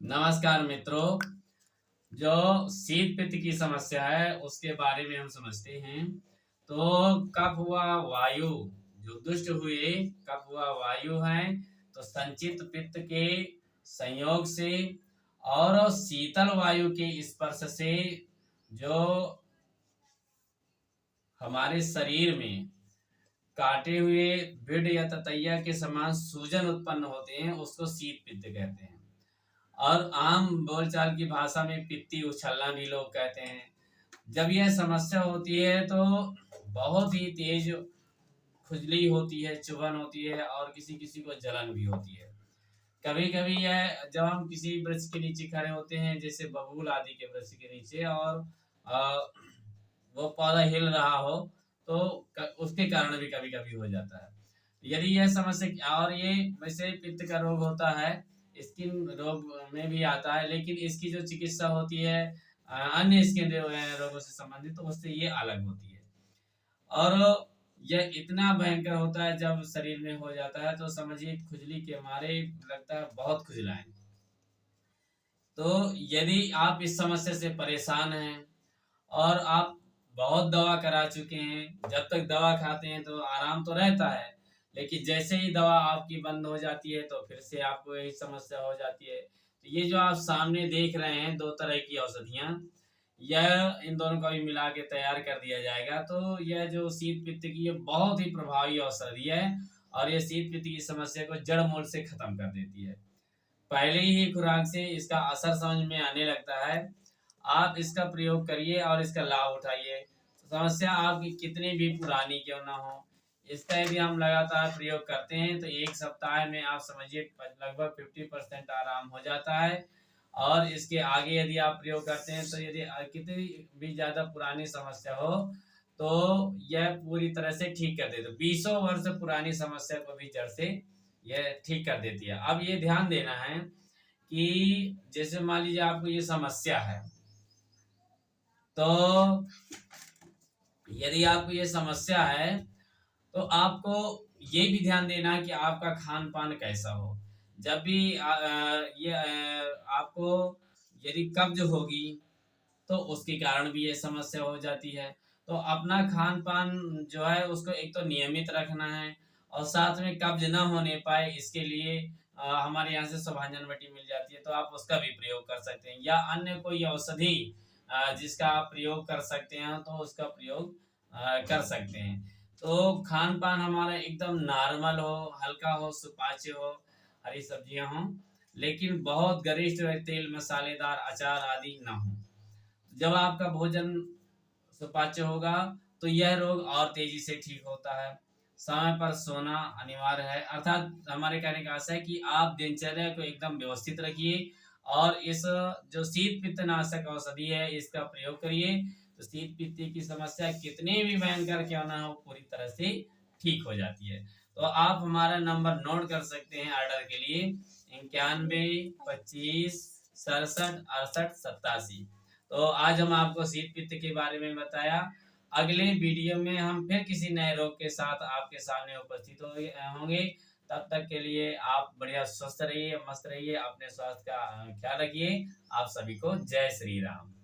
नमस्कार मित्रों। जो शीत पित्त की समस्या है उसके बारे में हम समझते हैं। तो कफ हुआ वायु, जो दुष्ट हुए कफ हुआ वायु है, तो संचित पित्त के संयोग से और शीतल वायु के स्पर्श से जो हमारे शरीर में काटे हुए भिड या ततैया के समान सूजन उत्पन्न होते हैं, उसको शीत पित्त कहते हैं। और आम बोलचाल की भाषा में पित्ती उछलना भी लोग कहते हैं। जब यह समस्या होती है तो बहुत ही तेज खुजली होती है, चुभन होती है और किसी किसी को जलन भी होती है। कभी कभी यह जब हम किसी वृक्ष के नीचे खड़े होते हैं, जैसे बबूल आदि के वृक्ष के नीचे, और अ, वो पौधा हिल रहा हो, तो उसके कारण भी कभी कभी हो जाता है। यदि यह समस्या, और ये वैसे पित्त का रोग होता है, स्किन रोग में भी आता है, लेकिन इसकी जो चिकित्सा होती है अन्य स्किन रोगों से संबंधित, तो उससे ये अलग होती है। और यह इतना भयंकर होता है जब शरीर में हो जाता है, तो समझिए खुजली के मारे लगता है बहुत खुजलाएं। तो यदि आप इस समस्या से परेशान हैं और आप बहुत दवा करा चुके हैं, जब तक दवा खाते हैं तो आराम तो रहता है, लेकिन जैसे ही दवा आपकी बंद हो जाती है तो फिर से आपको यही समस्या हो जाती है। तो ये जो आप सामने देख रहे हैं दो तरह की औषधियाँ, यह इन दोनों का भी मिला के तैयार कर दिया जाएगा। तो यह जो शीत पित्त की ये बहुत ही प्रभावी औषधि है, और ये शीत पित्त की समस्या को जड़ मूल से खत्म कर देती है। पहले ही खुराक से इसका असर समझ में आने लगता है। आप इसका प्रयोग करिए और इसका लाभ उठाइए। समस्या आपकी कितनी भी पुरानी क्यों ना हो, इसका यदि हम लगातार प्रयोग करते हैं तो एक सप्ताह में आप समझिए लगभग 50% आराम हो जाता है। और इसके आगे यदि आप प्रयोग करते हैं तो यदि कितनी भी ज़्यादा पुरानी समस्या हो, तो यह पूरी तरह से ठीक कर देती है। 20 वर्ष पुरानी समस्या को भी जड़ से यह ठीक कर देती है। अब ये ध्यान देना है कि जैसे मान लीजिए आपको ये समस्या है, तो यदि आपको ये समस्या है तो आपको ये भी ध्यान देना है कि आपका खान पान कैसा हो। जब भी आपको यदि कब्ज होगी तो उसके कारण भी ये समस्या हो जाती है। तो अपना खान पान जो है उसको एक तो नियमित रखना है, और साथ में कब्ज ना होने पाए इसके लिए हमारे यहाँ से शुभांजन बटी मिल जाती है, तो आप उसका भी प्रयोग कर सकते हैं, या अन्य कोई औषधि जिसका आप प्रयोग कर सकते हैं तो उसका प्रयोग कर सकते हैं। तो खान पान हमारा एकदम नॉर्मल हो, हल्का हो, सुपाच्य हो, हरी सब्जियां हों, लेकिन बहुत गरिष्ठ तेल मसालेदार अचार आदि ना हो। जब आपका भोजन सुपाच्य होगा तो यह रोग और तेजी से ठीक होता है। समय पर सोना अनिवार्य है, अर्थात हमारे कहने का आशय है कि आप दिनचर्या को एकदम व्यवस्थित रखिए, और इस जो शीत पित्त नाशक औषधि है इसका प्रयोग करिए, तो शीत पित्त की समस्या कितनी भी भयंकर क्यों ना हो पूरी तरह से ठीक हो जाती है। तो आप हमारा नंबर नोट कर सकते हैं ऑर्डर के लिए: 91 25 67 68 87। तो आज हम आपको शीत पित्त के बारे में बताया। अगले वीडियो में हम फिर किसी नए रोग के साथ आपके सामने उपस्थित होंगे। तब तक के लिए आप बढ़िया स्वस्थ रहिए, मस्त रहिए, अपने स्वास्थ्य का ख्याल रखिए। आप सभी को जय श्री राम।